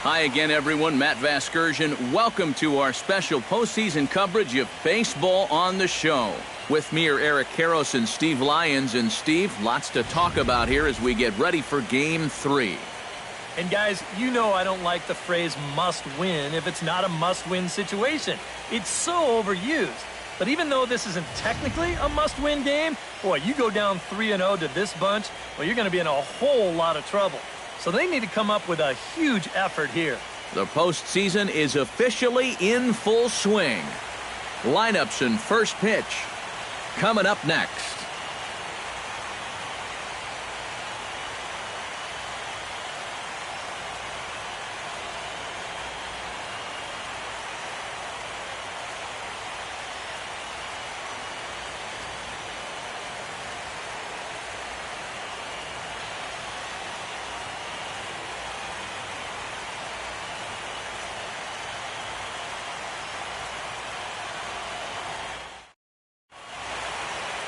Hi again, everyone. Matt Vasgersian. Welcome to our special postseason coverage of baseball on the show. With me are Eric Karros and Steve Lyons. And Steve, lots to talk about here as we get ready for Game 3. And guys, you know I don't like the phrase must win if it's not a must-win situation. It's so overused. But even though this isn't technically a must-win game, boy, you go down 3-0 to this bunch, well, you're going to be in a whole lot of trouble. So they need to come up with a huge effort here. The postseason is officially in full swing. Lineups and first pitch coming up next.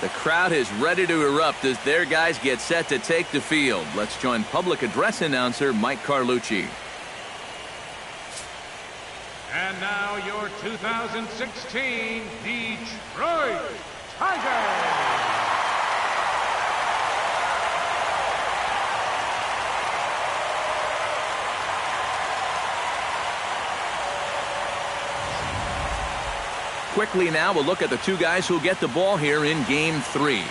The crowd is ready to erupt as their guys get set to take the field. Let's join public address announcer Mike Carlucci. And now your 2016 Detroit Tigers. Quickly now, we'll look at the two guys who'll get the ball here in Game 3.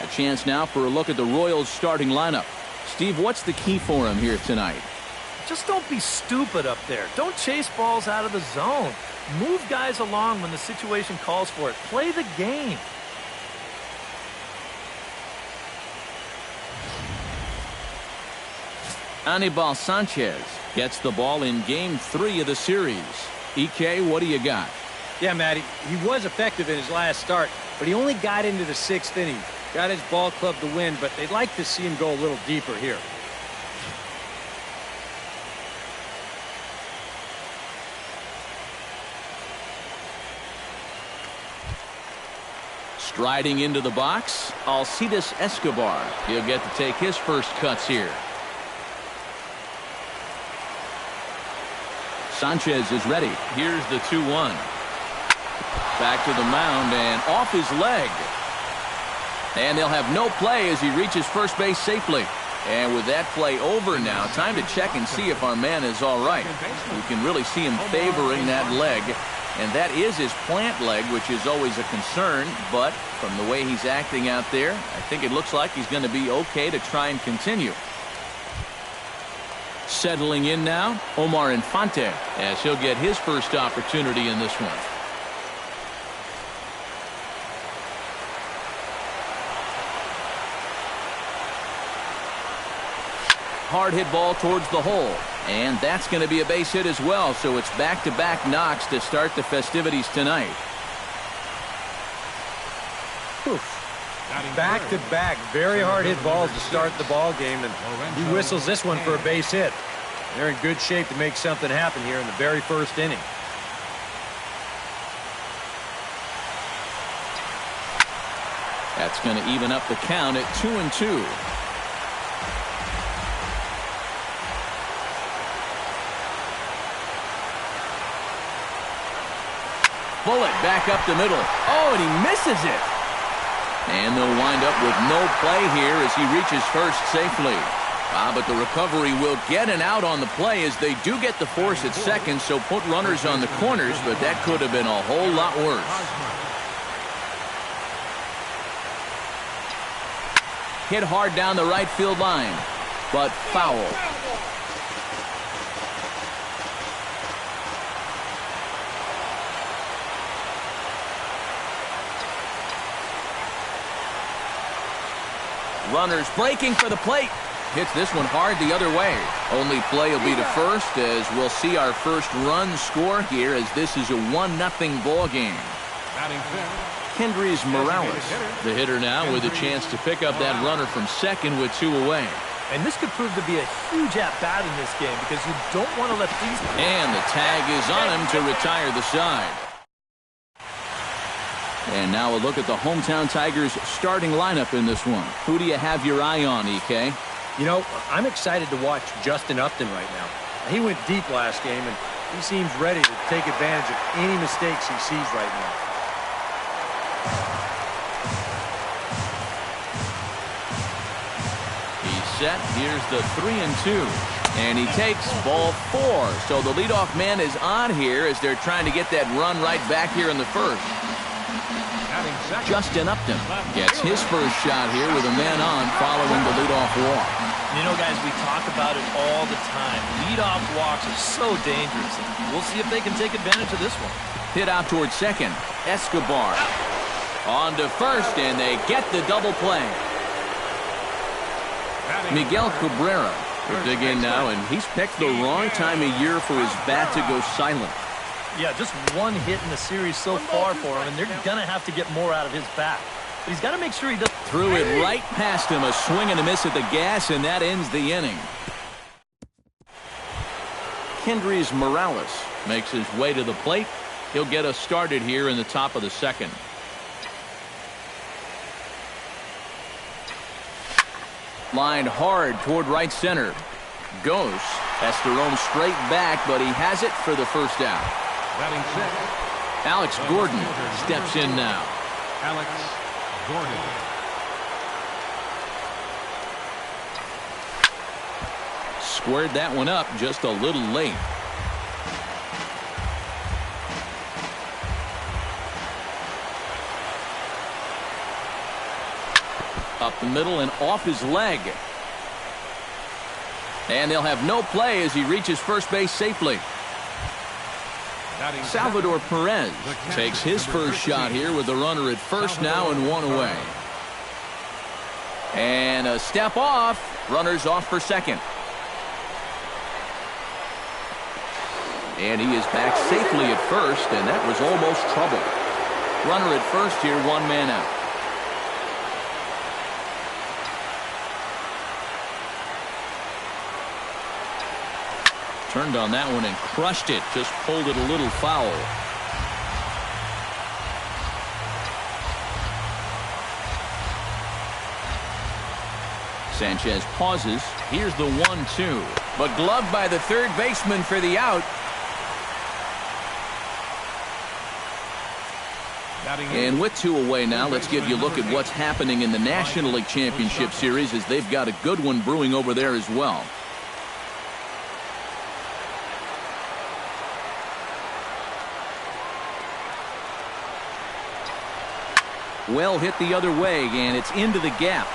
A chance now for a look at the Royals starting lineup. Steve, what's the key for him here tonight? Just don't be stupid up there. Don't chase balls out of the zone. Move guys along when the situation calls for it. Play the game. Anibal Sanchez gets the ball in Game 3 of the series. EK, what do you got? Yeah, Matty, he was effective in his last start, but he only got into the 6th inning. Got his ball club to win, but they'd like to see him go a little deeper here. Striding into the box, Alcides Escobar. He'll get to take his first cuts here. Sanchez is ready. Here's the 2-1. Back to the mound and off his leg. And they'll have no play as he reaches first base safely. And with that play over now, time to check and see if our man is all right. We can really see him favoring that leg. And that is his plant leg, which is always a concern. But from the way he's acting out there, I think it looks like he's going to be okay to try and continue. Settling in now, Omar Infante, as he'll get his first opportunity in this one. Hard hit ball towards the hole, and that's going to be a base hit as well, so it's back-to-back knocks to start the festivities tonight. Back-to-back, very hard hit balls to start the ball game, and he whistles this one for a base hit. They're in good shape to make something happen here in the very first inning. That's going to even up the count at 2-2. Bullet back up the middle. Oh, and he misses it. And they'll wind up with no play here as he reaches first safely. But the recovery will get an out on the play as they do get the force at second, so put runners on the corners, but that could have been a whole lot worse. Hit hard down the right field line, but foul. Runners breaking for the plate. Hits this one hard the other way. Only play will be to first as we'll see our first run score here as this is a 1-0 ball game. Kendrys Morales, the hitter now with a chance to pick up that runner from second with 2 away. And this could prove to be a huge at-bat in this game because you don't want to let these... And the tag is on him to retire the side. And now a look at the hometown Tigers starting lineup in this one. Who do you have your eye on, EK? You know, I'm excited to watch Justin Upton right now. He went deep last game, and he seems ready to take advantage of any mistakes he sees right now. He's set. Here's the 3-2. And he takes ball 4. So the leadoff man is on here as they're trying to get that run right back here in the first. Justin Upton gets his first shot here with a man on following the leadoff walk. You know, guys, we talk about it all the time. Leadoff walks are so dangerous. We'll see if they can take advantage of this one. Hit out towards second. Escobar on to first, and they get the double play. Miguel Cabrera will dig in now, and he's picked the wrong time of year for his bat to go silent. Yeah, just one hit in the series so far for him, and they're going to have to get more out of his bat. But he's got to make sure he does. Threw it right past him, a swing and a miss at the gas, and that ends the inning. Kendrys Morales makes his way to the plate. He'll get us started here in the top of the second. Lined hard toward right center. Goes. Has to roam straight back, but he has it for the first out. Alex Gordon steps in now. Alex Gordon. Squared that one up just a little late. Up the middle and off his leg. And they'll have no play as he reaches first base safely. Salvador Perez takes his first shot here with the runner at first now and one away. And a step off. Runner's off for second. And he is back safely at first, and that was almost trouble. Runner at first here, one man out. Turned on that one and crushed it. Just pulled it a little foul. Sanchez pauses. Here's the 1-2. But gloved by the third baseman for the out. And with 2 away now, let's give you a look at what's happening in the National League Championship Series, as they've got a good one brewing over there as well. Well hit the other way, and it's into the gap.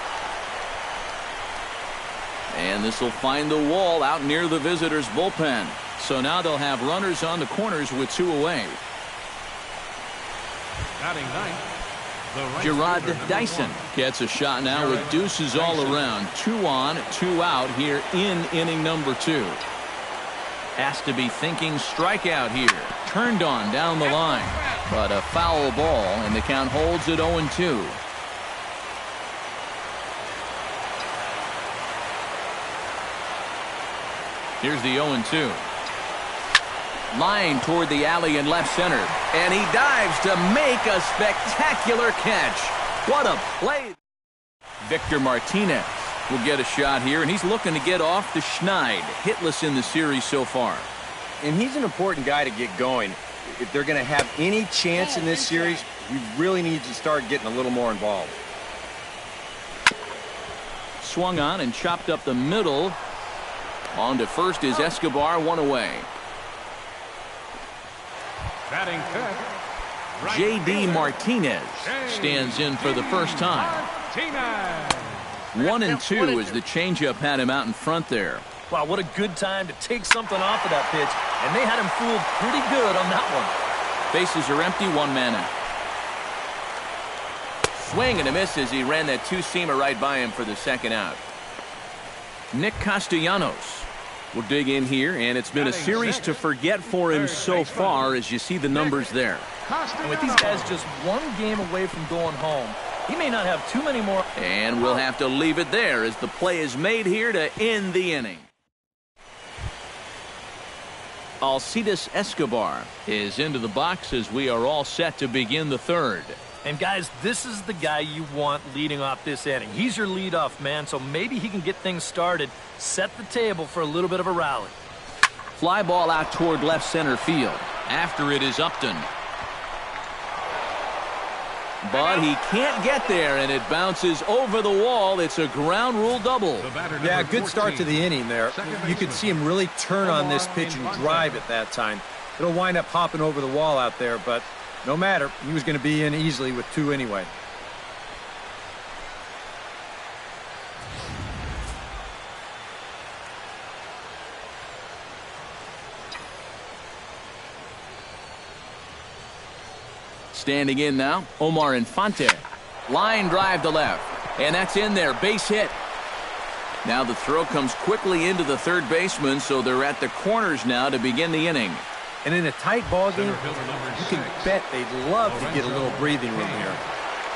And this will find the wall out near the visitors' bullpen. So now they'll have runners on the corners with 2 away. Gerard Dyson gets a shot now with deuces all around. 2 on, 2 out here in inning number 2. Has to be thinking strikeout here. Turned on down the line. But a foul ball, and the count holds at 0-2. Here's the 0-2. Line toward the alley in left center. And he dives to make a spectacular catch. What a play. Victor Martinez will get a shot here, and he's looking to get off the schneid. Hitless in the series so far. And he's an important guy to get going. If they're going to have any chance in this series, we really need to start getting a little more involved. Swung on and chopped up the middle. On to first is Escobar, 1 away. Batting fifth, J.D. Martinez stands in for the first time. 1-2 as the changeup had him out in front there. Wow, what a good time to take something off of that pitch, and they had him fooled pretty good on that one. Bases are empty, 1 man out. Swing and a miss as he ran that 2-seamer right by him for the second out. Nick Castellanos will dig in here, and it's been a series to forget for him so far as you see the numbers there. And with these guys just 1 game away from going home, he may not have too many more. And we'll have to leave it there as the play is made here to end the inning. Alcides Escobar is into the box as we are all set to begin the third. And guys, this is the guy you want leading off this inning. He's your leadoff man, so maybe he can get things started, set the table for a little bit of a rally. Fly ball out toward left center field. After it is Upton. But he can't get there, and it bounces over the wall. It's a ground rule double. Yeah, good start to the inning there. You could see him really turn on this pitch and drive it that time. It'll wind up hopping over the wall out there, but no matter. He was going to be in easily with 2 anyway. Standing in now, Omar Infante. Line drive to left. And that's in there. Base hit. Now the throw comes quickly into the third baseman, so they're at the corners now to begin the inning. And in a tight ball game, you can bet they'd love to get a little breathing room here.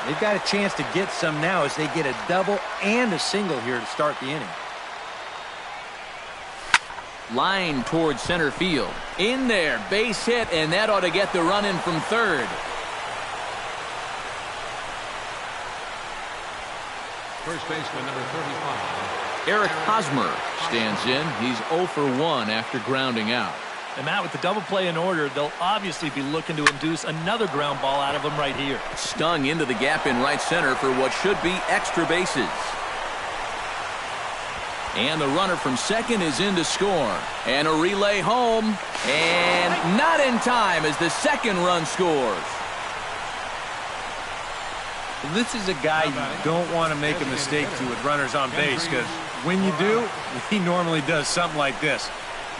They've got a chance to get some now as they get a double and a single here to start the inning. Line towards center field. In there. Base hit, and that ought to get the run in from third. First baseman number 35. Eric Hosmer stands in. He's 0 for 1 after grounding out. And Matt, with the double play in order, they'll obviously be looking to induce another ground ball out of him right here. Stung into the gap in right center for what should be extra bases. And the runner from second is in to score. And a relay home. And not in time as the second run scores. This is a guy you don't want to make a mistake to with runners on base, because when you do, he normally does something like this.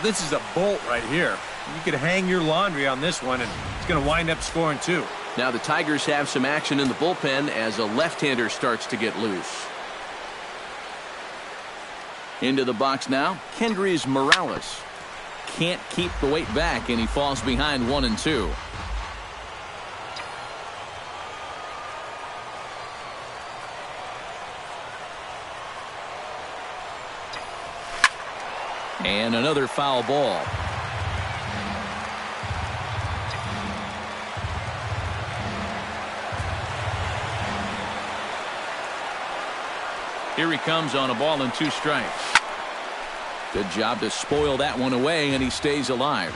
This is a bolt right here. You could hang your laundry on this one, and it's going to wind up scoring 2. Now the Tigers have some action in the bullpen as a left-hander starts to get loose. Into the box now, Kendrys Morales. Can't keep the weight back, and he falls behind 1-2. And another foul ball. Here he comes on a ball and 2 strikes. Good job to spoil that one away, and he stays alive.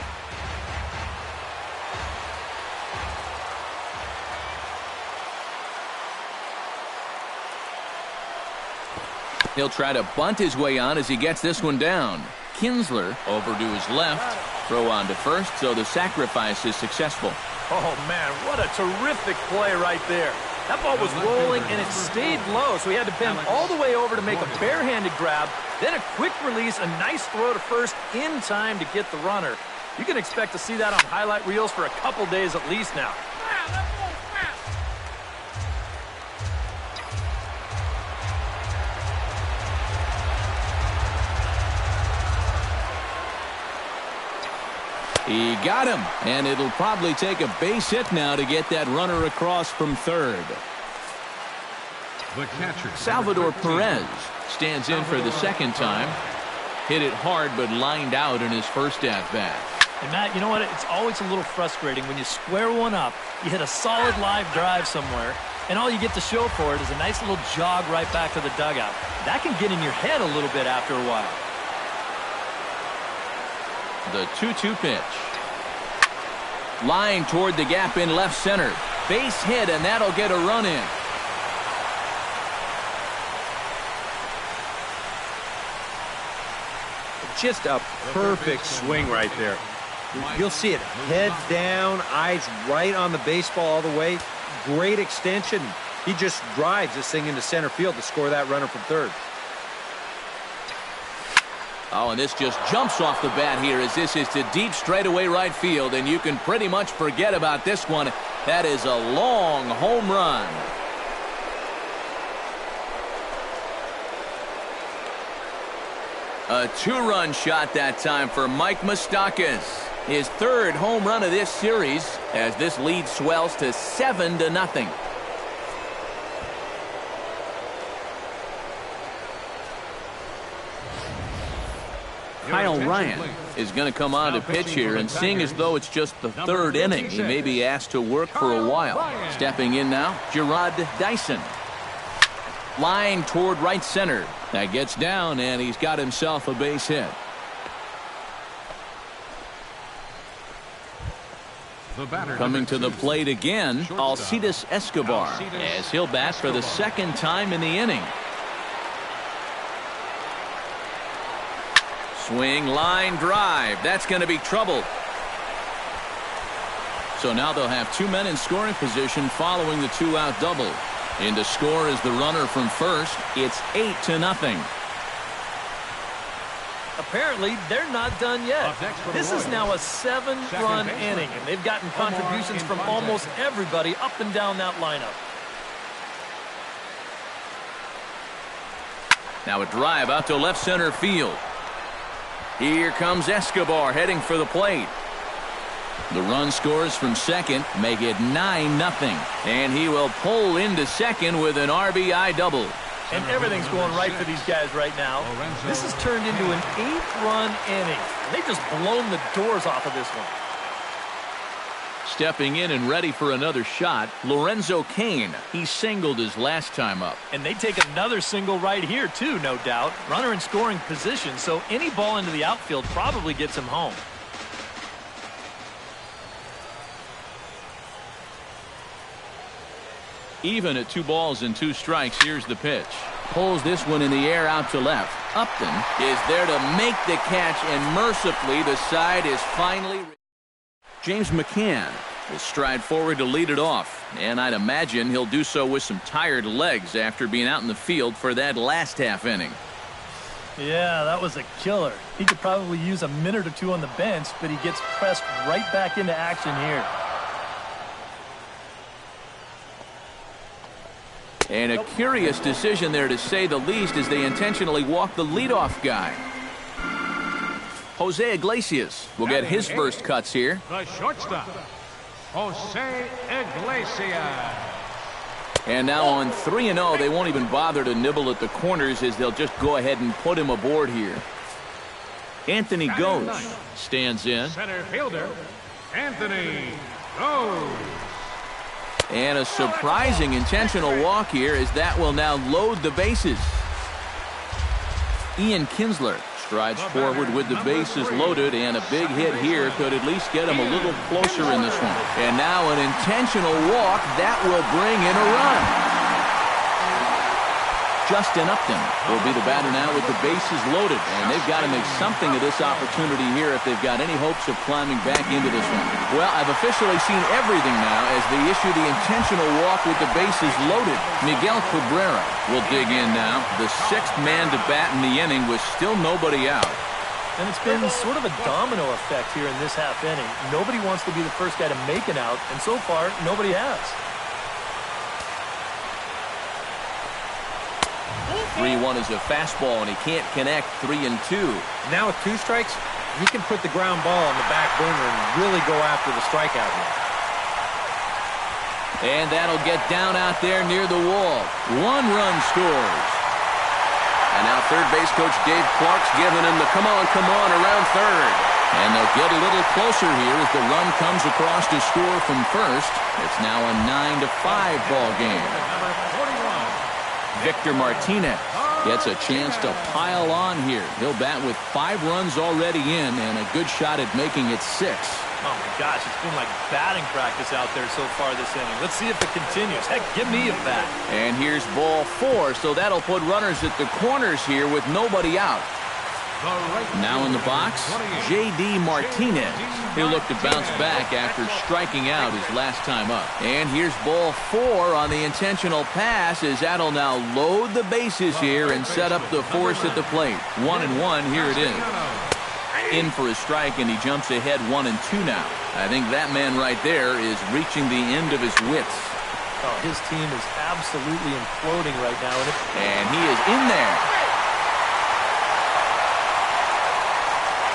He'll try to bunt his way on as he gets this one down. Kinsler over to his left. Throw on to first, so the sacrifice is successful. Oh, man, what a terrific play right there. That ball was rolling, and it stayed low, so he had to bend all the way over to make a barehanded grab, then a quick release, a nice throw to first in time to get the runner. You can expect to see that on highlight reels for a couple days at least now. He got him, and it'll probably take a base hit now to get that runner across from third. The catcher, Salvador Perez stands in for the second time. Hit it hard, but lined out in his first at-bat. And Matt, you know what? It's always a little frustrating when you square one up, you hit a solid live drive somewhere, and all you get to show for it is a nice little jog right back to the dugout. That can get in your head a little bit after a while. The 2-2 pitch. Line toward the gap in left center. Base hit, and that'll get a run in. Just a perfect swing right there. You'll see it head down, eyes right on the baseball all the way. Great extension. He just drives this thing into center field to score that runner from third. Oh, and this just jumps off the bat here as this is to deep straightaway right field, and you can pretty much forget about this one. That is a long home run. A 2-run shot that time for Mike Moustakas. His 3rd home run of this series as this lead swells to 7-0. Kyle Ryan is going to come on to pitch here, and seeing as though it's just the third inning, he may be asked to work for a while. Stepping in now, Gerard Dyson. Line toward right center. That gets down, and he's got himself a base hit. Coming to the plate again, Alcides Escobar, as he'll bat for the second time in the inning. Swing, line, drive. That's going to be trouble. So now they'll have two men in scoring position following the two-out double. In to score is the runner from first. It's 8-0. Apparently, they're not done yet. This is now a 7-run inning, and they've gotten contributions from almost everybody up and down that lineup. Now a drive out to left center field. Here comes Escobar heading for the plate. The run scores from second, make it 9-0. And he will pull into second with an RBI double. And everything's going right for these guys right now. This has turned into an 8-run inning. They've just blown the doors off of this one. Stepping in and ready for another shot, Lorenzo Cain. He singled his last time up. And they take another single right here, too, no doubt. Runner in scoring position, so any ball into the outfield probably gets him home. Even at 2 balls and 2 strikes, here's the pitch. Pulls this one in the air out to left. Upton is there to make the catch, and mercifully the side is finally... James McCann will stride forward to lead it off, and I'd imagine he'll do so with some tired legs after being out in the field for that last half inning. Yeah, that was a killer. He could probably use a minute or 2 on the bench, but he gets pressed right back into action here. And a curious decision there, to say the least, as they intentionally walk the leadoff guy. Jose Iglesias will get his first cuts here. The shortstop, Jose Iglesias. And now on 3-0, they won't even bother to nibble at the corners, as they'll just go ahead and put him aboard here. Anthony Goes stands in. Center fielder, Anthony Goes. And a surprising intentional walk here, as that will now load the bases. Ian Kinsler strides forward with the bases loaded, and a big hit here could at least get him a little closer in this one. And now an intentional walk that will bring in a run. Justin Upton will be the batter now with the bases loaded, and they've got to make something of this opportunity here if they've got any hopes of climbing back into this one. Well, I've officially seen everything now as they issue the intentional walk with the bases loaded. Miguel Cabrera will dig in now, the 6th man to bat in the inning with still nobody out. And it's been sort of a domino effect here in this half inning. Nobody wants to be the first guy to make an out, and so far, nobody has. 3-1 is a fastball, and he can't connect. 3-2. Now with 2 strikes, he can put the ground ball on the back burner and really go after the strikeout run. And that'll get down out there near the wall. 1 run scores. And now third base coach Dave Clark's giving him the come on around third. And they'll get a little closer here as the run comes across to score from first. It's now a 9-5 ball game. Victor Martinez gets a chance to pile on here. He'll bat with 5 runs already in, and a good shot at making it 6. Oh my gosh, it's been like batting practice out there so far this inning. Let's see if it continues. Heck, give me a bat. And here's ball 4, so that'll put runners at the corners here with nobody out. Now in the box, J.D. Martinez. He'll look to bounce back after striking out his last time up. And here's ball 4 on the intentional pass, as that'll now load the bases here and set up the force at the plate. 1-1, here it is. In for a strike, and he jumps ahead 1-2 now. I think that man right there is reaching the end of his wits. Oh, his team is absolutely imploding right now. And he is in there.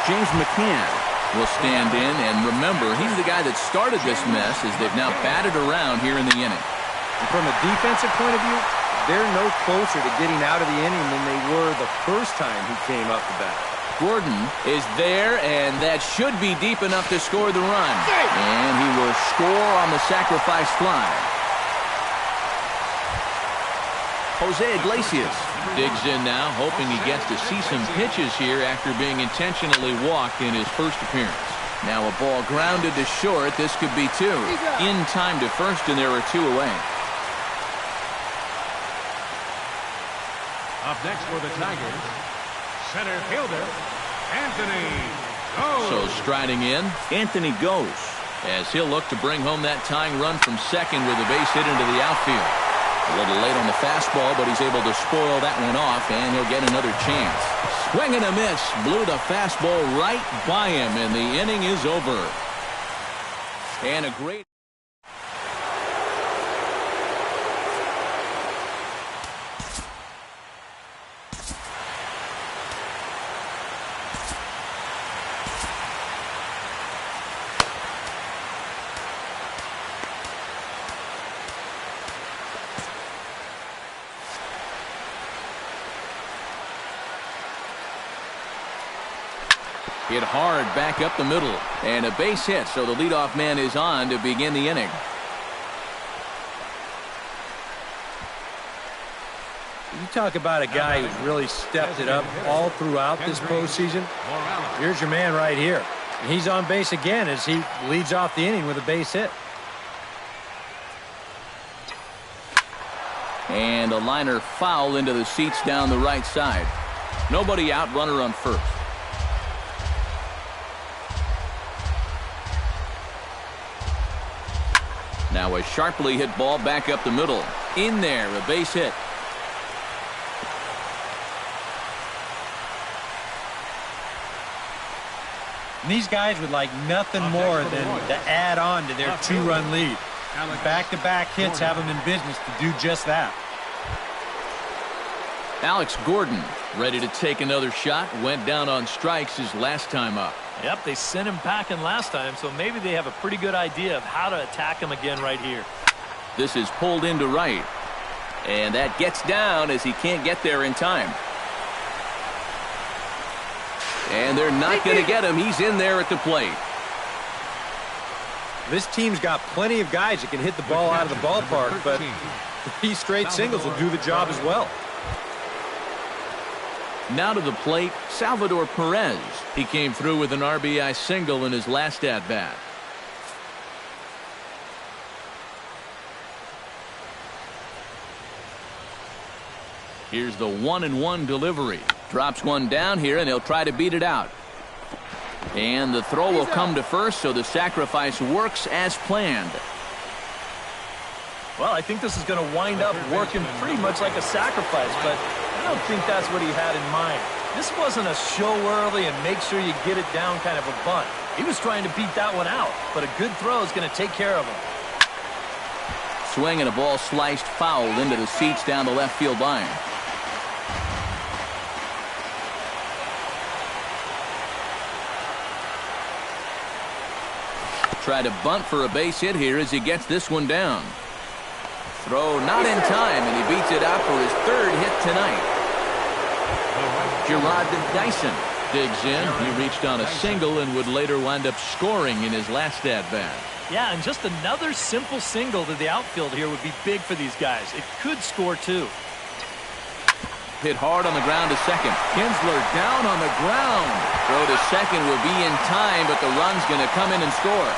James McCann will stand in, and remember, he's the guy that started this mess as they've now batted around here in the inning. And from a defensive point of view, they're no closer to getting out of the inning than they were the first time he came up to bat. Gordon is there, and that should be deep enough to score the run. And he will score on the sacrifice fly. Jose Iglesias digs in now, hoping he gets to see some pitches here after being intentionally walked in his first appearance. Now a ball grounded to short. This could be two. In time to first, and there are two away. Up next for the Tigers, center fielder, Anthony goes. So striding in, Anthony goes, as he'll look to bring home that tying run from second with a base hit into the outfield. A little late on the fastball, but he's able to spoil that one off, and he'll get another chance. Swing and a miss. Blew the fastball right by him, and the inning is over. And a great... Hit hard back up the middle, and a base hit, so the leadoff man is on to begin the inning. You talk about a guy who's really stepped it up all throughout this postseason. Here's your man right here. And he's on base again as he leads off the inning with a base hit. And a liner foul into the seats down the right side. Nobody out, runner on first. Now a sharply hit ball back up the middle. In there, a base hit. And these guys would like nothing more than to add on to their two-run lead. Back-to-back hits have them in business to do just that. Alex Gordon ready to take another shot. Went down on strikes his last time up. Yep, they sent him packing last time, so maybe they have a pretty good idea of how to attack him again right here. This is pulled into right. And that gets down as he can't get there in time. And they're not going to get him. He's in there at the plate. This team's got plenty of guys that can hit the ball out of the ballpark, but 3 straight singles will do the job as well. Now to the plate, Salvador Perez. He came through with an RBI single in his last at-bat. Here's the 1-1 delivery. Drops one down here, and he'll try to beat it out. And the throw will come to first, so the sacrifice works as planned. Well, I think this is going to wind up working pretty much like a sacrifice, but I don't think that's what he had in mind. This wasn't a show early and make sure you get it down kind of a bunt. He was trying to beat that one out, but a good throw is going to take care of him. Swing and a ball sliced foul into the seats down the left field line. Try to bunt for a base hit here as he gets this one down. Throw not in time, and he beats it out for his 3rd hit tonight. Gerard Dyson digs in. He reached on a single and would later wind up scoring in his last at-bat. Yeah, and just another simple single to the outfield here would be big for these guys. It could score too. Hit hard on the ground to second. Kinsler down on the ground. Throw to second will be in time, but the run's going to come in and score.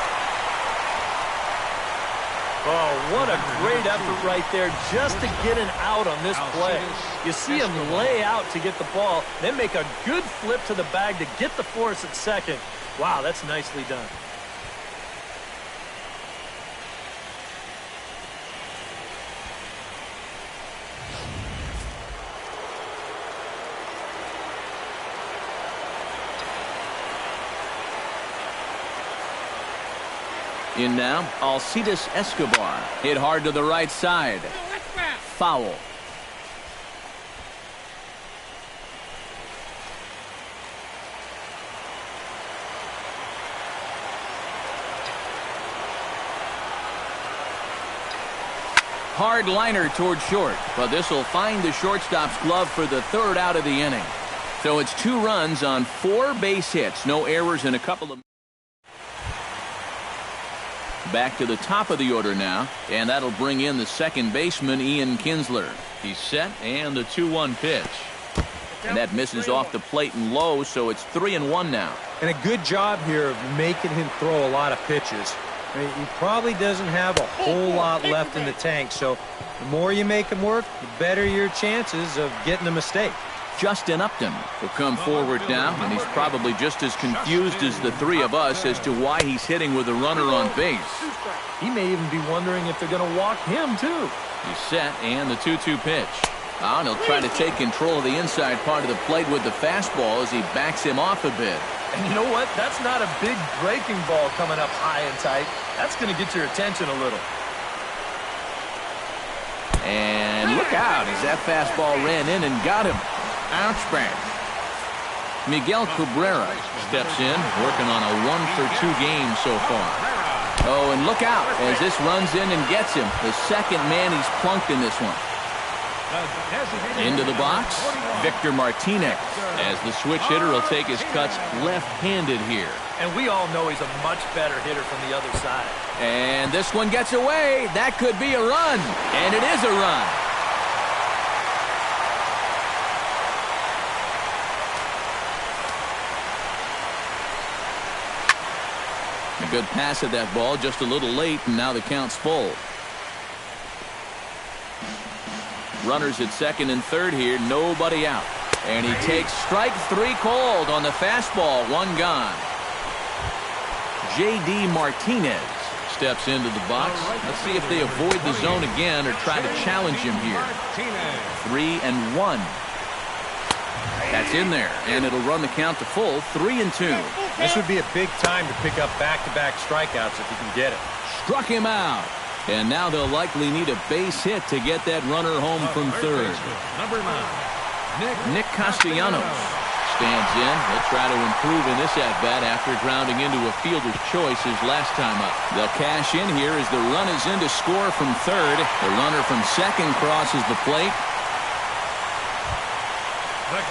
Oh, what a great effort right there just to get an out on this play. You see him lay out to get the ball, then make a good flip to the bag to get the force at second. Wow, that's nicely done. In now, Alcides Escobar. Hit hard to the right side. Foul. Hard liner toward short, but this will find the shortstop's glove for the 3rd out of the inning. So it's 2 runs on 4 base hits. No errors in a couple of... Back to the top of the order now, and that'll bring in the second baseman, Ian Kinsler. He's set, and the 2-1 pitch. And that misses off the plate and low, so it's 3-1 now. And a good job here of making him throw a lot of pitches. I mean, he probably doesn't have a whole lot left in the tank, so the more you make him work, the better your chances of getting a mistake. Justin Upton will come forward now, and he's probably just as confused as the 3 of us as to why he's hitting with a runner on base. He may even be wondering if they're going to walk him, too. He's set, and the 2-2 pitch. And he'll try to take control of the inside part of the plate with the fastball as he backs him off a bit. And you know what? That's not a big breaking ball coming up high and tight. That's going to get your attention a little. And look out as that fastball ran in and got him. Ouch bang. Miguel Cabrera steps in, working on a 1-for-2 game so far. Oh, and look out as this runs in and gets him. The second man he's plunked in this one. Into the box, Victor Martinez, as the switch hitter will take his cuts left-handed here. And we all know he's a much better hitter from the other side. And this one gets away. That could be a run. And it is a run. A good pass at that ball, just a little late, and now the count's full. Runners at second and third here, nobody out. And he takes strike 3 cold on the fastball, 1 gone. J.D. Martinez steps into the box. Let's see if they avoid the zone again or try to challenge him here. 3-1. That's in there, and it'll run the count to full, 3-2. This would be a big time to pick up back-to-back strikeouts if he can get it. Struck him out. And now they'll likely need a base hit to get that runner home from third. Number 9, Nick Castellanos stands in. He'll try to improve in this at-bat after grounding into a fielder's choice his last time up. They'll cash in here as the run is in to score from third. The runner from second crosses the plate.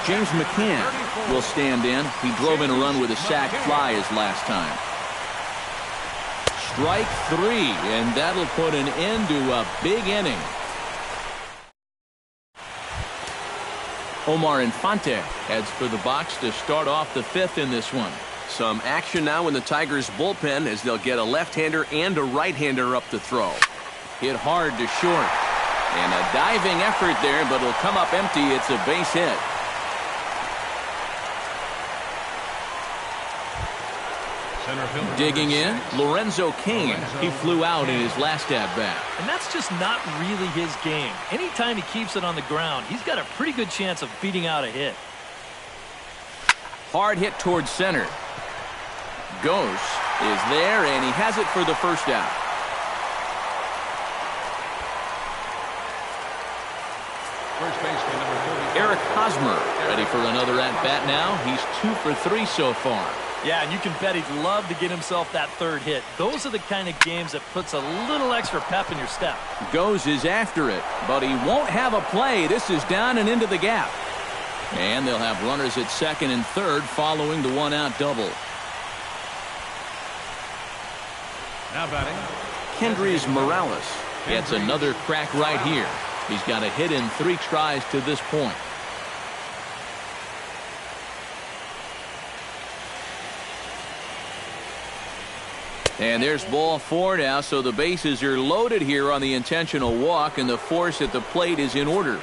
James McCann will stand in. He drove in a run with a sac fly his last time. Strike 3, and that'll put an end to a big inning. Omar Infante heads for the box to start off the 5th in this one. Some action now in the Tigers' bullpen as they'll get a left-hander and a right-hander up to throw. Hit hard to short. And a diving effort there, but it'll come up empty. It's a base hit. Digging in, Lorenzo Cain. He flew out in his last at-bat. And that's just not really his game. Anytime he keeps it on the ground, he's got a pretty good chance of beating out a hit. Hard hit towards center. Goes is there, and he has it for the first out. first baseman number 30. Eric Hosmer ready for another at-bat now. He's 2 for 3 so far. Yeah, and you can bet he'd love to get himself that third hit. Those are the kind of games that puts a little extra pep in your step. Goes is after it, but he won't have a play. This is down and into the gap. And they'll have runners at second and third following the one-out double. Now batting, Kendrys Morales gets another crack right here. He's got a hit in 3 tries to this point. And there's ball 4 now, so the bases are loaded here on the intentional walk, and the force at the plate is in order.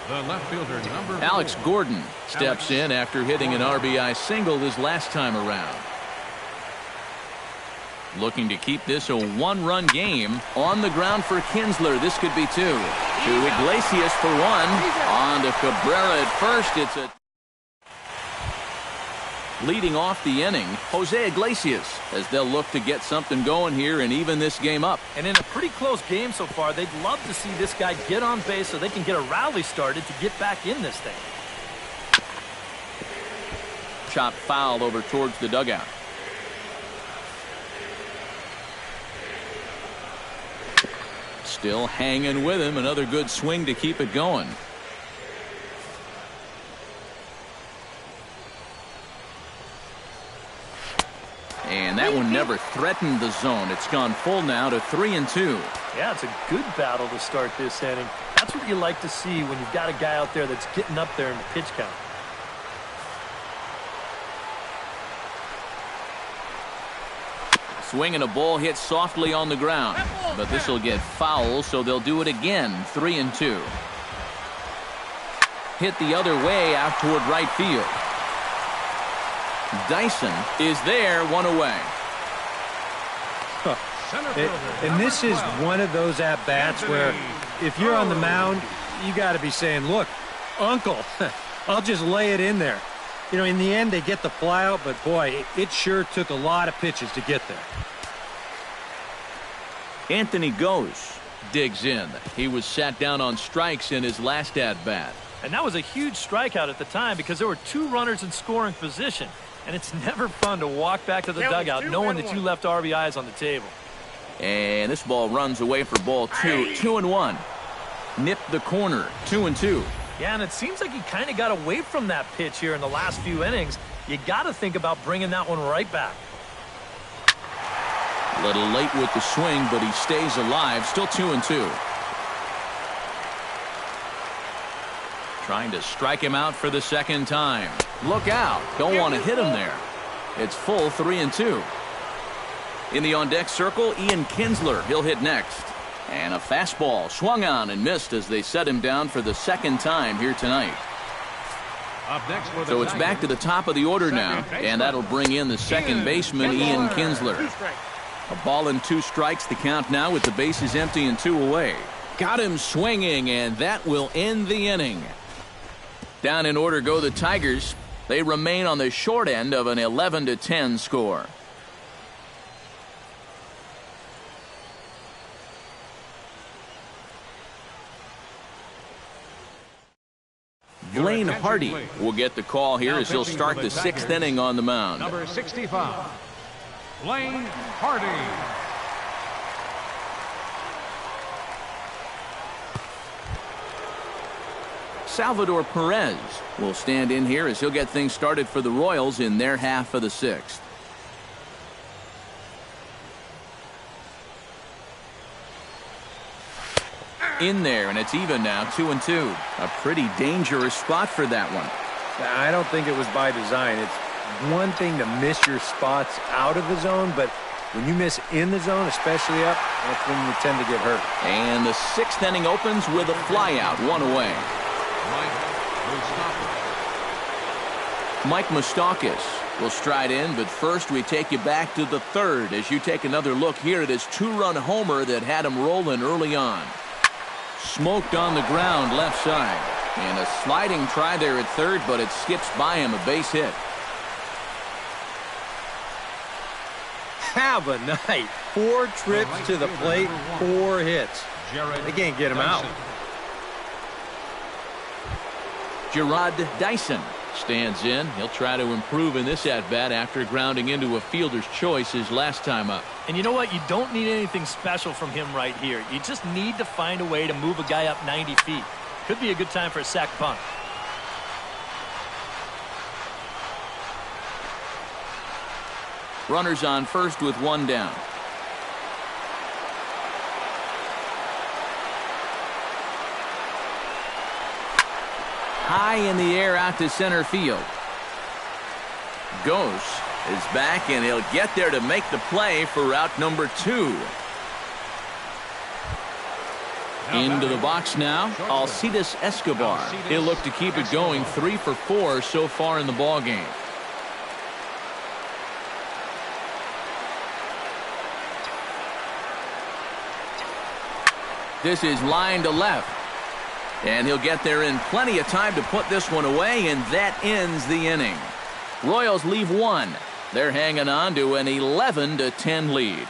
the left fielder number Alex 4. Gordon steps in after hitting an RBI single this last time around. Looking to keep this a 1-run game. On the ground for Kinsler. This could be 2. To Iglesias for 1. On to Cabrera at first. It's a leading off the inning, Jose Iglesias, as they'll look to get something going here and even this game up. And in a pretty close game so far, they'd love to see this guy get on base so they can get a rally started to get back in this thing. Chop foul over towards the dugout. Still hanging with him. Another good swing to keep it going. that one never threatened the zone. It's gone full now to 3-2. Yeah, it's a good battle to start this inning. That's what you like to see when you've got a guy out there that's getting up there in the pitch count. Swinging a ball hit softly on the ground, but this will get foul, so they'll do it again. 3-2. Hit the other way out toward right field. Dyson is there, one away. And this is one of those at-bats where if you're on the mound, you got to be saying, look, uncle, I'll just lay it in there. You know, in the end, they get the fly out, but boy, it sure took a lot of pitches to get there. Anthony Goes digs in. He was sat down on strikes in his last at-bat. And that was a huge strikeout at the time because there were 2 runners in scoring position. And it's never fun to walk back to the dugout knowing that you left RBIs on the table. And this ball runs away for ball 2. 2-1. Nip the corner. 2-2. Yeah, and it seems like he kind of got away from that pitch here in the last few innings. You got to think about bringing that one right back. A little late with the swing, but he stays alive. Still 2-2. Trying to strike him out for the second time. Look out. Don't want to hit him there. It's full 3-2. In the on-deck circle, Ian Kinsler. He'll hit next. And a fastball swung on and missed as they set him down for the second time here tonight. So it's back to the top of the order now, and that'll bring in the second baseman, Ian Kinsler. A ball and 2 strikes, the count now with the bases empty and 2 away. Got him swinging, and that will end the inning. Down in order go the Tigers. They remain on the short end of an 11-10 score. Blaine Hardy will get the call here as he'll start the 6th inning on the mound. Number 65, Blaine Hardy. Salvador Perez will stand in here as he'll get things started for the Royals in their half of the 6th. In there, and it's even now, 2-2. A pretty dangerous spot for that one. I don't think it was by design. It's one thing to miss your spots out of the zone, but when you miss in the zone, especially up, that's when you tend to get hurt. And the 6th inning opens with a flyout, 1 away. Mike Moustakas will stride in, but first we take you back to the 3rd as you take another look here at his 2-run homer that had him rolling early on. Smoked on the ground left side. And a sliding try there at 3rd, but it skips by him, a base hit. Have a night. 4 trips to the plate, 4 hits. They can't get him out. Gerard Dyson stands in. He'll try to improve in this at-bat after grounding into a fielder's choice his last time up. And you know what? You don't need anything special from him right here. You just need to find a way to move a guy up 90 feet. Could be a good time for a sac bunt. Runners on first with 1 down. High in the air out to center field. Goes is back, and he'll get there to make the play for route number 2. Into the box now, Alcides Escobar. He'll look to keep it going, 3 for 4 so far in the ballgame. This is line to left. And he'll get there in plenty of time to put this one away, and that ends the inning. Royals leave 1. They're hanging on to an 11-10 lead.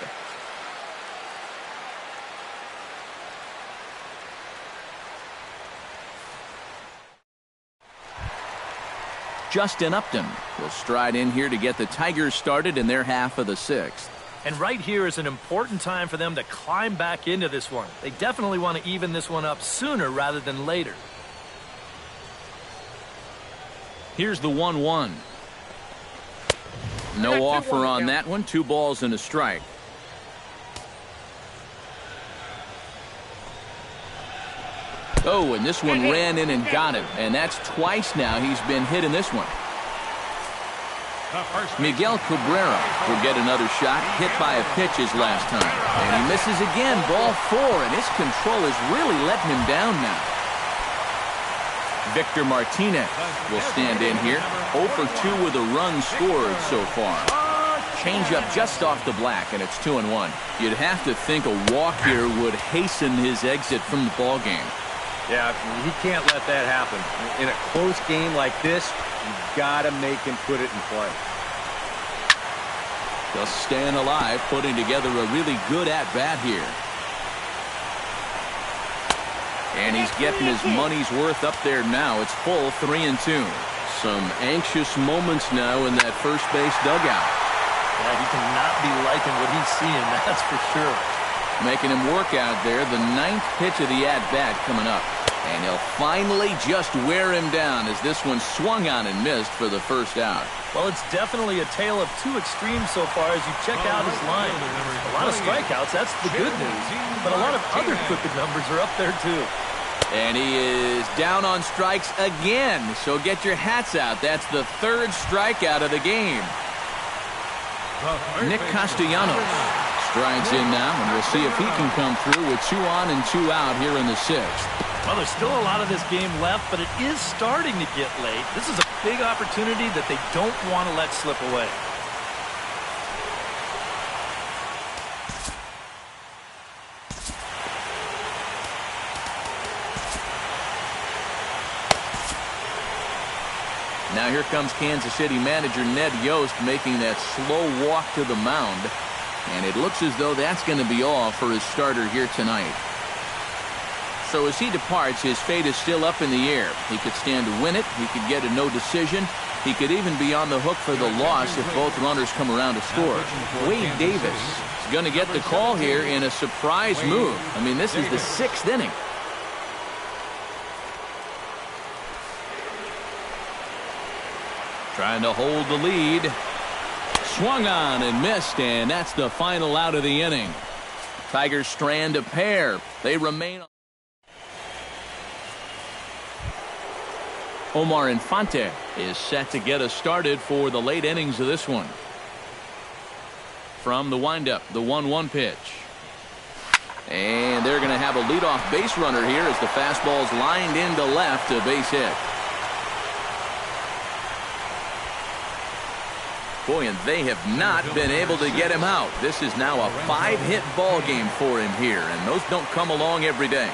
Justin Upton will stride in here to get the Tigers started in their half of the 6th. And right here is an important time for them to climb back into this one. They definitely want to even this one up sooner rather than later. Here's the 1-1. No offer on that one. 2 balls and a strike. Oh, and this one ran in and got him. And that's twice now he's been hit in this one. Miguel Cabrera will get another shot. Hit by a pitch his last time. And he misses again. Ball 4. And his control is really letting him down now. Victor Martinez will stand in here. 0 for 2 with a run scored so far. Changeup just off the black, and it's 2-1. You'd have to think a walk here would hasten his exit from the ball game. Yeah, he can't let that happen. In a close game like this, you've got to make him put it in play. Just staying alive, putting together a really good at-bat here. And he's getting his money's worth up there now. It's full 3-2. Some anxious moments now in that first base dugout. Yeah, he cannot be liking what he's seeing, that's for sure. Making him work out there. The 9th pitch of the at-bat coming up. And he'll finally just wear him down as this one swung on and missed for the first out. Well, it's definitely a tale of 2 extremes so far as you check out his line. A lot of strikeouts, that's the good news. But a lot of other crooked numbers are up there, too. And he is down on strikes again. So get your hats out. That's the 3rd strikeout of the game. Nick Castellanos strikes in now, and we'll see if he can come through with 2 on and 2 out here in the 6th. Well, there's still a lot of this game left, but it is starting to get late. This is a big opportunity that they don't want to let slip away. Now here comes Kansas City manager Ned Yost making that slow walk to the mound. And it looks as though that's going to be all for his starter here tonight. So as he departs, his fate is still up in the air. He could stand to win it. He could get a no decision. He could even be on the hook for the loss if both runners come around to score. Wade Davis is going to get the call here in a surprise move. I mean, this is the 6th inning. Trying to hold the lead. Swung on and missed, and that's the final out of the inning. Tigers strand a pair. They remain. Omar Infante is set to get us started for the late innings of this one. From the windup, the 1-1 pitch. And they're going to have a leadoff base runner here as the fastball's lined into left, a base hit. Boy, and they have not been able to get him out. This is now a 5-hit ball game for him here, and those don't come along every day.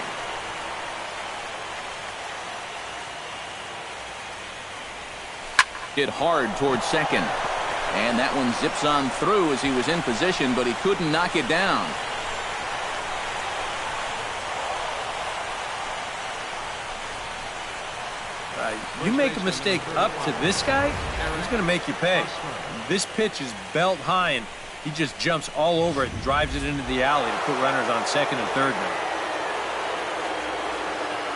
Hit hard towards second. And that one zips on through as he was in position, but he couldn't knock it down. You make a mistake up to this guy, he's going to make you pay. This pitch is belt high, and he just jumps all over it and drives it into the alley to put runners on second and third now.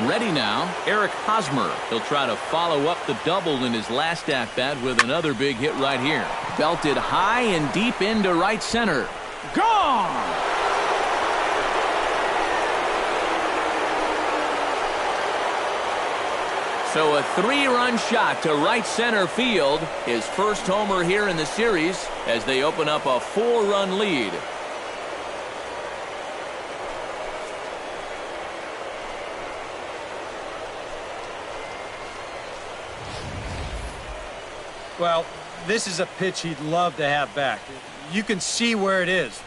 Ready now, Eric Hosmer. He'll try to follow up the double in his last at-bat with another big hit right here. Belted high and deep into right center. Gone! So a 3-run shot to right center field. His first homer here in the series as they open up a 4-run lead. Well, this is a pitch he'd love to have back. You can see where it is.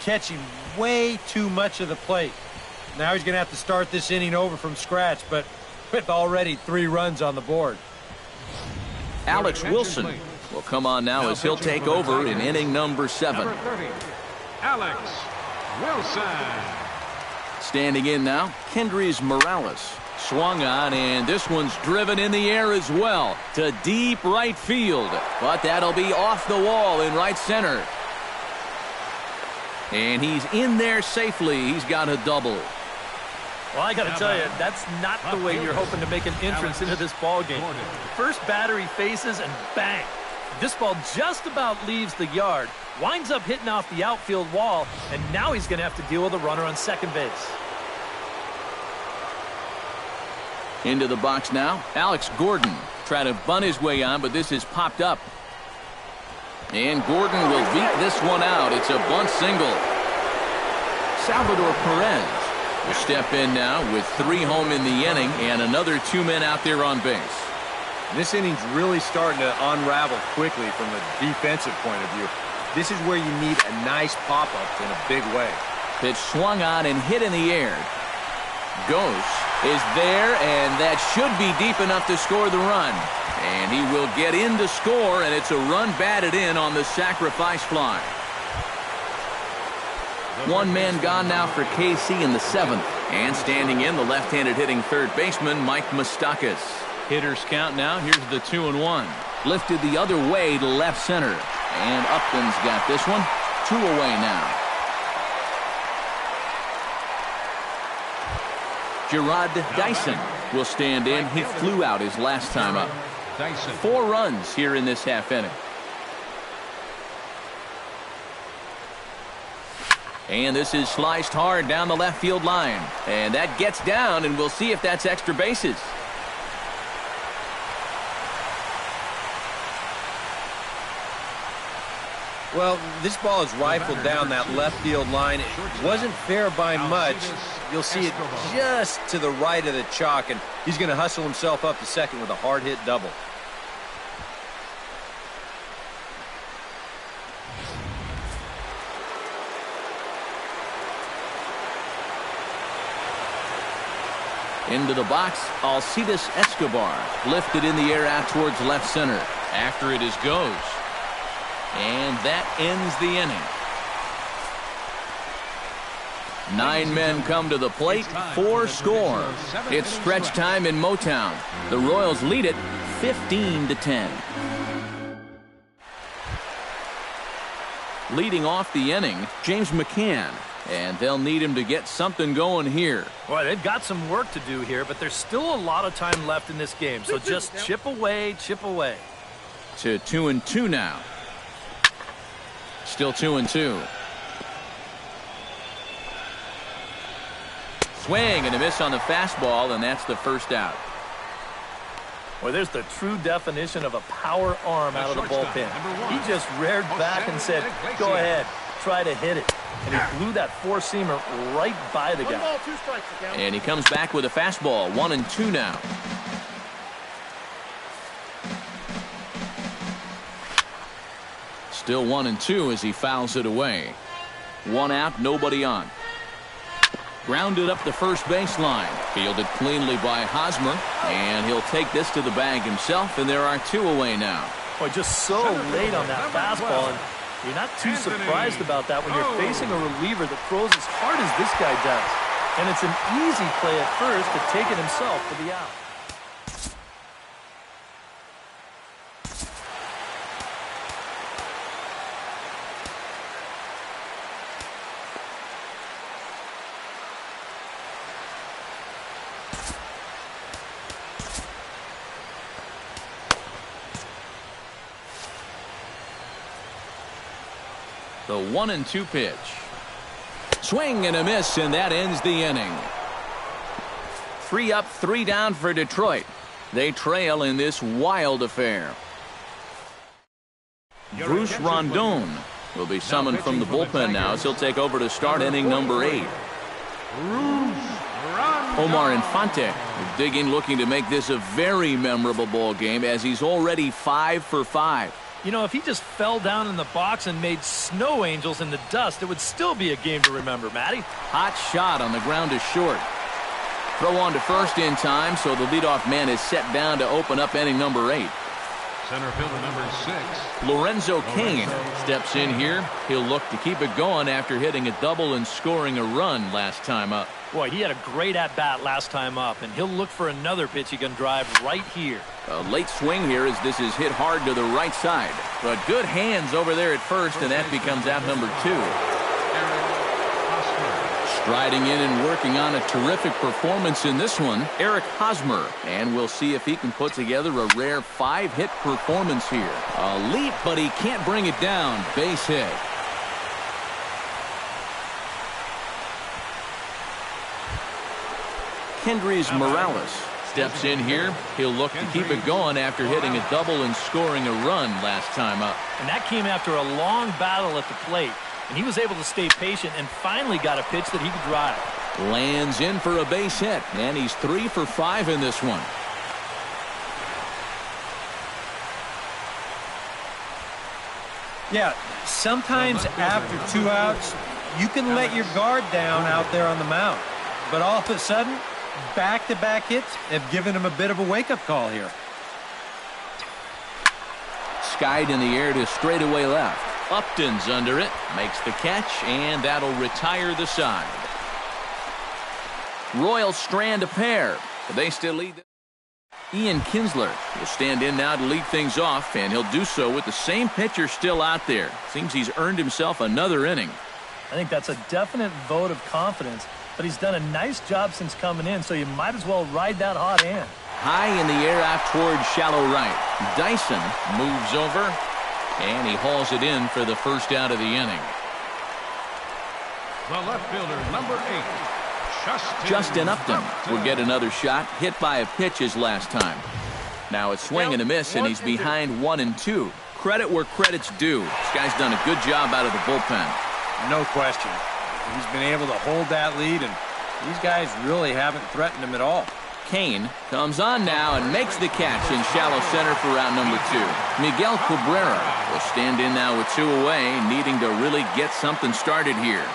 Catching way too much of the plate. Now he's going to have to start this inning over from scratch, but with already 3 runs on the board. Alex Wilson will come on now as he'll take over in inning number 7. Number 30, Alex Wilson. Standing in now, Kendrys Morales. Swung on, and this one's driven in the air as well to deep right field. But that'll be off the wall in right center. And he's in there safely. He's got a double. Well, I got to tell you, that's not the way you're hoping to make an entrance into this ball game. First batter he faces, and bang, This ball just about leaves the yard, winds up hitting off the outfield wall, and now he's going to have to deal with a runner on second base. Into the box now, Alex Gordon. Trying to bunt his way on, but this is popped up. And Gordon will beat this one out. It's a bunt single. Salvador Perez will step in now with 3 home in the inning and another 2 men out there on base. This inning's really starting to unravel quickly from a defensive point of view. This is where you need a nice pop-up in a big way. Pitch swung on and hit in the air. Goes is there, and that should be deep enough to score the run. And he will get in to score, and it's a run batted in on the sacrifice fly. 1 man gone now for KC in the 7th. And standing in, the left-handed hitting third baseman, Mike Moustakas. Hitters count now. Here's the 2-1. Lifted the other way to left center. And Upton's got this one. 2 away now. Gerard Dyson will stand in. He flew out his last time up. 4 runs here in this half inning. And this is sliced hard down the left field line. And that gets down, and we'll see if that's extra bases. Well, this ball is rifled down that left field line. It wasn't fair by much. You'll see it just to the right of the chalk, and he's going to hustle himself up to second with a hard hit double. Into the box, Alcides Escobar lifted in the air out towards left center. After it is goes. And that ends the inning. 9 men come to the plate, 4 score. It's stretch time in Motown. The Royals lead it 15-10. Leading off the inning, James McCann. And they'll need him to get something going here. Boy, they've got some work to do here, but there's still a lot of time left in this game. So just chip away, chip away. To 2-2 now. Still 2-2. Swing and a miss on the fastball, and that's the first out. Well, there's the true definition of a power arm out of the bullpen. He just reared back and said, go ahead, try to hit it. And he blew that four-seamer right by the guy. 1 ball, 2 strikes. And he comes back with a fastball, 1-2 now. Still 1-2 as he fouls it away. 1 out, nobody on. Grounded up the first baseline. Fielded cleanly by Hosmer. And he'll take this to the bag himself, and there are 2 away now. Boy, just so late on that fastball, and you're not too surprised about that when you're facing a reliever that throws as hard as this guy does. And it's an easy play at first to take it himself for the out. The 1-2 pitch. Swing and a miss, and that ends the inning. 3 up, 3 down for Detroit. They trail in this wild affair. Bruce Rondon will be summoned from the bullpen now as he'll take over to start inning number 8. Omar Infante will dig in, looking to make this a very memorable ball game as he's already 5 for 5. You know, if he just fell down in the box and made snow angels in the dust, it would still be a game to remember, Matty. Hot shot on the ground is short. Throw on to first in time, so the leadoff man is set down to open up inning number 8. Center fielder number 6. Lorenzo Cain steps in here. He'll look to keep it going after hitting a double and scoring a run last time up. Boy, he had a great at-bat last time up, and he'll look for another pitch he can drive right here. A late swing here as this is hit hard to the right side. But good hands over there at first, and that becomes out number 2. Riding in and working on a terrific performance in this one, Eric Hosmer. And we'll see if he can put together a rare 5-hit performance here. A leap, but he can't bring it down. Base hit. Kendrys Morales steps in here. He'll look to keep it going after hitting a double and scoring a run last time up. And that came after a long battle at the plate. And he was able to stay patient and finally got a pitch that he could drive. Lands in for a base hit, and he's 3 for 5 in this one. Yeah, sometimes after 2 outs, you can let your guard down out there on the mound. But all of a sudden, back-to-back hits have given him a bit of a wake-up call here. Skied in the air to straightaway left. Upton's under it, makes the catch, and that'll retire the side. Royals strand a pair, but they still lead. Ian Kinsler will stand in now to lead things off, and he'll do so with the same pitcher still out there. Seems he's earned himself another inning. I think that's a definite vote of confidence, but he's done a nice job since coming in, so you might as well ride that hot hand. High in the air out towards shallow right. Dyson moves over, and he hauls it in for the first out of the inning. The left fielder, number 8, Justin Upton will get another shot, hit by a pitch his last time. Now it's swing and a miss, and he's behind 1-2. Credit where credit's due. This guy's done a good job out of the bullpen. No question. He's been able to hold that lead, and these guys really haven't threatened him at all. Kane comes on now and makes the catch in shallow center for route number 2. Miguel Cabrera will stand in now with 2 away, needing to really get something started here.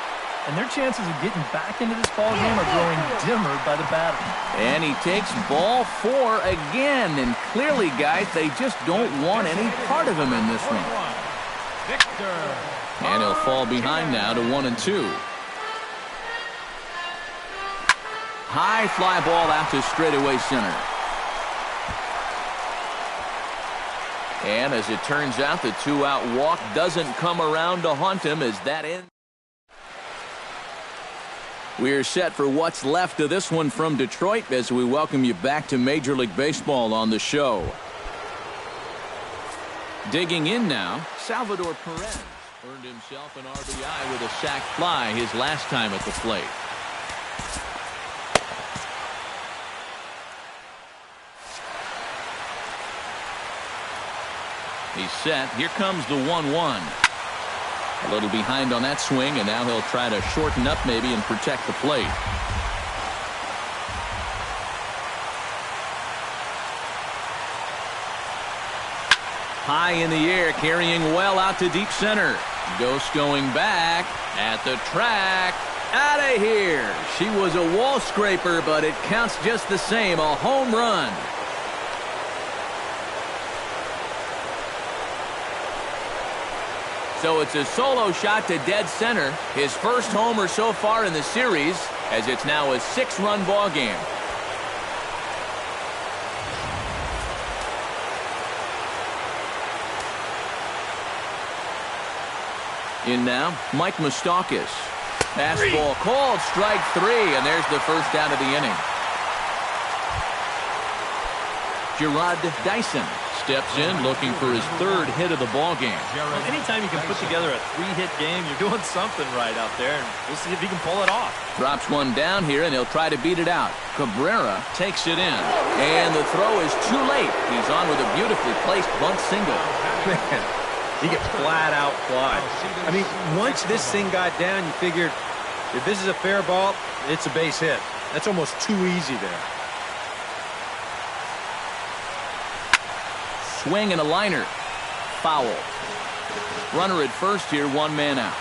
And their chances of getting back into this ball game are growing dimmer by the batter. And he takes ball 4 again, and clearly, guys, they just don't want any part of him in this one. And he'll fall behind now to 1-2. High fly ball out to straightaway center. And as it turns out, the 2-out walk doesn't come around to haunt him as that ends. We're set for what's left of this one from Detroit as we welcome you back to Major League Baseball on the show. Digging in now, Salvador Perez earned himself an RBI with a sac fly his last time at the plate. He's set. Here comes the 1-1. A little behind on that swing, and now he'll try to shorten up maybe and protect the plate. High in the air, carrying well out to deep center. Ghost going back at the track. Out of here. She was a wall scraper, but it counts just the same. A home run. So it's a solo shot to dead center. His first homer so far in the series, as it's now a 6-run ball game. In now, Mike Moustakas. Fastball called, strike 3, and there's the first out of the inning. Gerard Dyson steps in, looking for his 3rd hit of the ball game. Well, anytime you can put together a 3-hit game, you're doing something right out there, and we'll see if he can pull it off. Drops one down here, and he'll try to beat it out. Cabrera takes it in, and the throw is too late. He's on with a beautifully placed bunt single. Man, he gets flat out fly. I mean, once this thing got down, you figured if this is a fair ball, it's a base hit. That's almost too easy there. Swing and a liner. Foul. Runner at first here, 1 man out.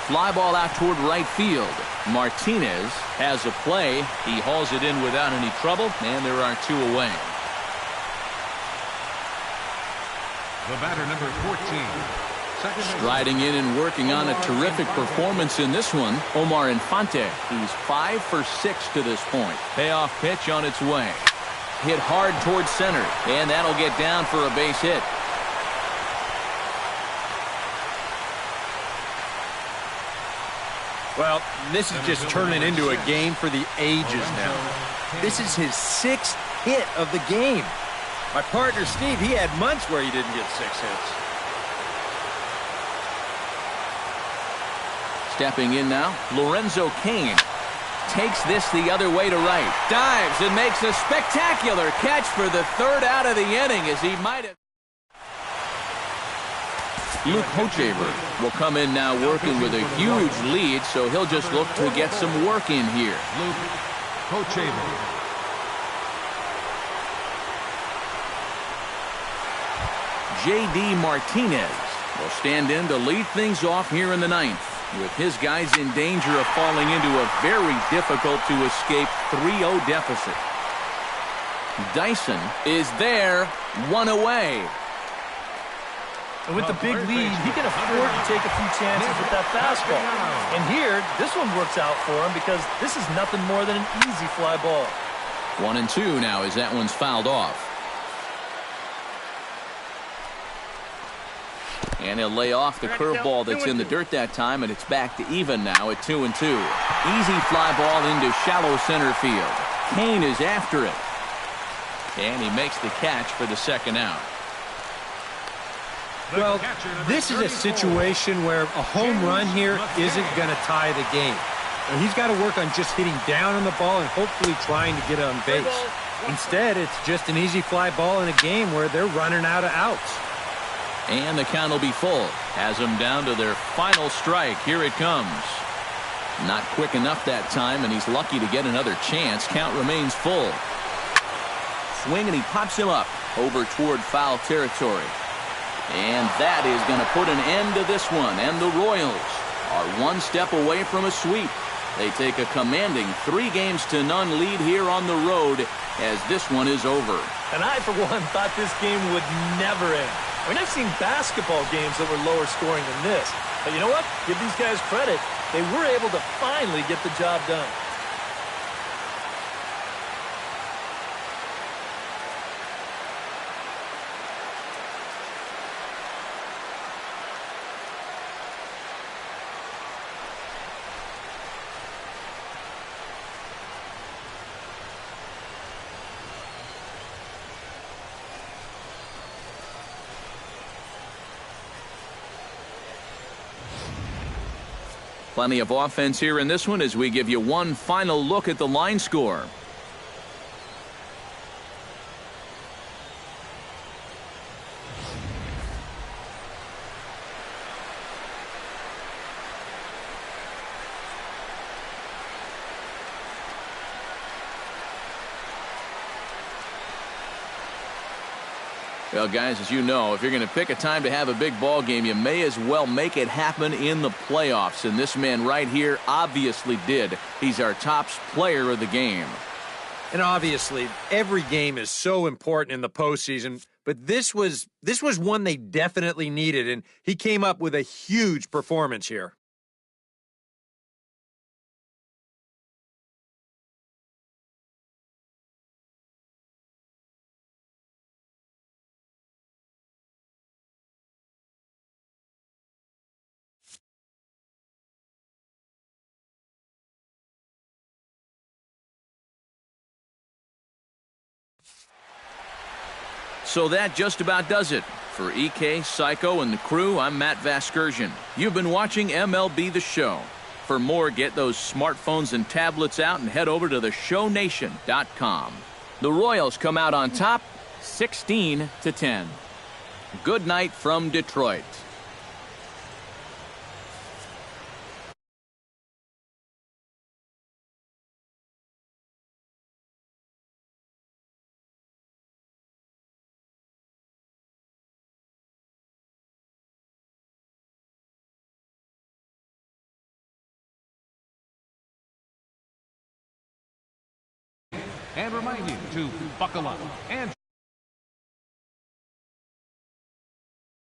Fly ball out toward right field. Martinez has a play. He hauls it in without any trouble, and there are 2 away. The batter, number 14. Striding in and working on a terrific performance in this one, Omar Infante. He's 5 for 6 to this point. Payoff pitch on its way. hit hard towards center, and that'll get down for a base hit. Well, this is just turning into a game for the ages now. This is his 6th hit of the game. My partner, Steve, he had months where he didn't get 6 hits. Stepping in now, Lorenzo Cain takes this the other way to right. Dives and makes a spectacular catch for the 3rd out of the inning as he might have. Luke Hochaver will come in now working with a huge lead, so he'll just look to get some work in here. Luke Hochaver. J.D. Martinez will stand in to lead things off here in the 9th, with his guys in danger of falling into a very difficult-to-escape 3-0 deficit. Dyson is there, 1 away. And with the big lead, he can afford to take a few chances with that fastball. And here, this one works out for him because this is nothing more than an easy fly ball. 1-2 now as that one's fouled off. And he'll lay off the curveball that's in the dirt that time, and it's back to even now at 2-2. Easy fly ball into shallow center field. Cain is after it. And he makes the catch for the 2nd out. Well, this is a situation where a home run here isn't going to tie the game. And he's got to work on just hitting down on the ball and hopefully trying to get on base. Instead, it's just an easy fly ball in a game where they're running out of outs. And the count will be full. Has them down to their final strike. Here it comes. Not quick enough that time, and he's lucky to get another chance. Count remains full. Swing, and he pops him up over toward foul territory. And that is going to put an end to this one. And the Royals are 1 step away from a sweep. They take a commanding 3-0 lead here on the road as this one is over. And I, for one, thought this game would never end. I mean, I've seen basketball games that were lower scoring than this. But you know what? Give these guys credit. They were able to finally get the job done. Plenty of offense here in this one as we give you one final look at the line score. Well, guys, as you know, if you're going to pick a time to have a big ball game, you may as well make it happen in the playoffs. And this man right here obviously did. He's our top player of the game. And obviously, every game is so important in the postseason, but this was one they definitely needed, and he came up with a huge performance here. So that just about does it. For EK, Psycho, and the crew, I'm Matt Vasgersian. You've been watching MLB The Show. For more, get those smartphones and tablets out and head over to theshownation.com. The Royals come out on top, 16-10. Good night from Detroit. And remind you to buckle up and